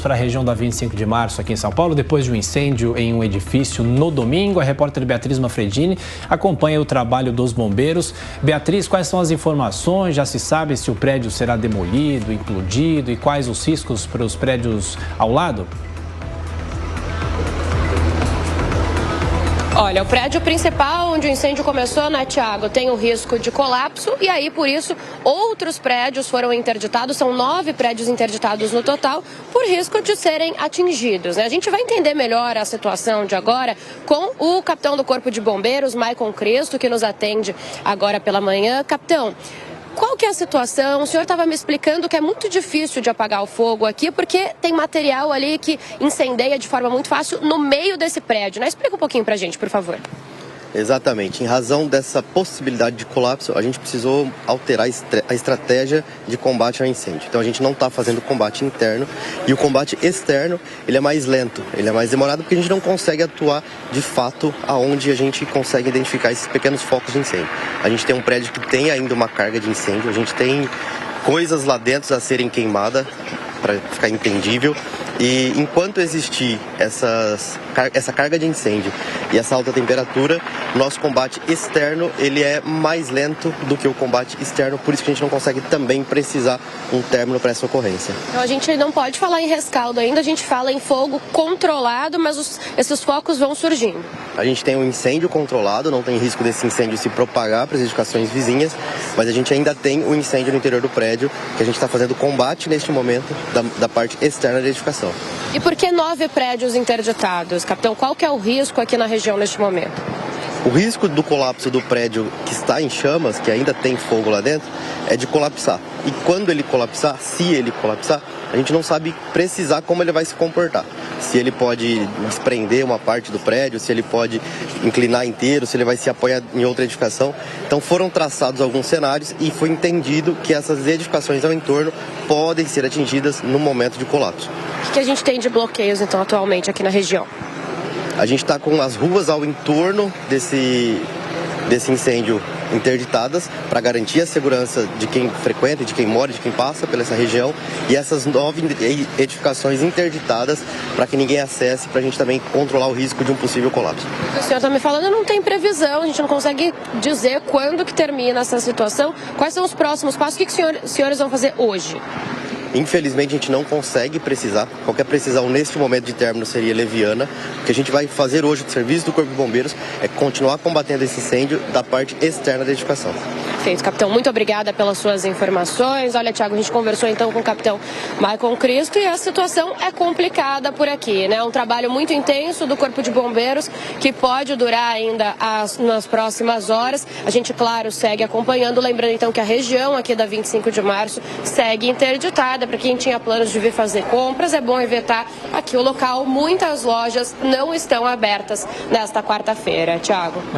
Para a região da 25 de março, aqui em São Paulo, depois de um incêndio em um edifício no domingo. A repórter Beatriz Manfredini acompanha o trabalho dos bombeiros. Beatriz, quais são as informações? Já se sabe se o prédio será demolido, implodido e quais os riscos para os prédios ao lado? Olha, o prédio principal onde o incêndio começou, né, Tiago, tem o risco de colapso e aí, por isso, outros prédios foram interditados. São 9 prédios interditados no total por risco de serem atingidos, né? A gente vai entender melhor a situação de agora com o capitão do Corpo de Bombeiros, Maicon Cristo, que nos atende agora pela manhã. Capitão, qual que é a situação? O senhor estava me explicando que é muito difícil de apagar o fogo aqui porque tem material ali que incendeia de forma muito fácil no meio desse prédio, né? Explica um pouquinho pra gente, por favor. Exatamente. Em razão dessa possibilidade de colapso, a gente precisou alterar a estratégia de combate ao incêndio. Então a gente não está fazendo combate interno e o combate externo ele é mais lento, ele é mais demorado porque a gente não consegue atuar de fato aonde a gente consegue identificar esses pequenos focos de incêndio. A gente tem um prédio que tem ainda uma carga de incêndio, a gente tem coisas lá dentro a serem queimadas para ficar entendível. E enquanto existir essa carga de incêndio e essa alta temperatura, nosso combate externo ele é mais lento do que o combate externo, por isso que a gente não consegue também precisar um término para essa ocorrência. Então a gente não pode falar em rescaldo ainda, a gente fala em fogo controlado, mas esses focos vão surgindo. A gente tem um incêndio controlado, não tem risco desse incêndio se propagar para as edificações vizinhas, mas a gente ainda tem um incêndio no interior do prédio, que a gente está fazendo combate neste momento da parte externa da edificação. E por que 9 prédios interditados, capitão? Qual que é o risco aqui na região neste momento? O risco do colapso do prédio que está em chamas, que ainda tem fogo lá dentro, é de colapsar. E quando ele colapsar, se ele colapsar, a gente não sabe precisar como ele vai se comportar. Se ele pode desprender uma parte do prédio, se ele pode inclinar inteiro, se ele vai se apoiar em outra edificação. Então foram traçados alguns cenários e foi entendido que essas edificações ao entorno podem ser atingidas no momento de colapso. O que a gente tem de bloqueios, então, atualmente aqui na região? A gente está com as ruas ao entorno desse incêndio interditadas para garantir a segurança de quem frequenta, de quem mora, de quem passa pela essa região, e essas 9 edificações interditadas para que ninguém acesse, para a gente também controlar o risco de um possível colapso. O senhor está me falando, não tem previsão, a gente não consegue dizer quando que termina essa situação. Quais são os próximos passos? O que os senhores vão fazer hoje? Infelizmente, a gente não consegue precisar. Qualquer precisão neste momento de término seria leviana. O que a gente vai fazer hoje do serviço do Corpo de Bombeiros é continuar combatendo esse incêndio da parte externa da edificação. Perfeito, capitão. Muito obrigada pelas suas informações. Olha, Tiago, a gente conversou então com o capitão Maicon Cristo e a situação é complicada por aqui, né? Um trabalho muito intenso do Corpo de Bombeiros que pode durar ainda nas próximas horas. A gente, claro, segue acompanhando. Lembrando então que a região aqui da 25 de março segue interditada. Para quem tinha planos de vir fazer compras, é bom evitar aqui o local. Muitas lojas não estão abertas nesta quarta-feira. Tiago.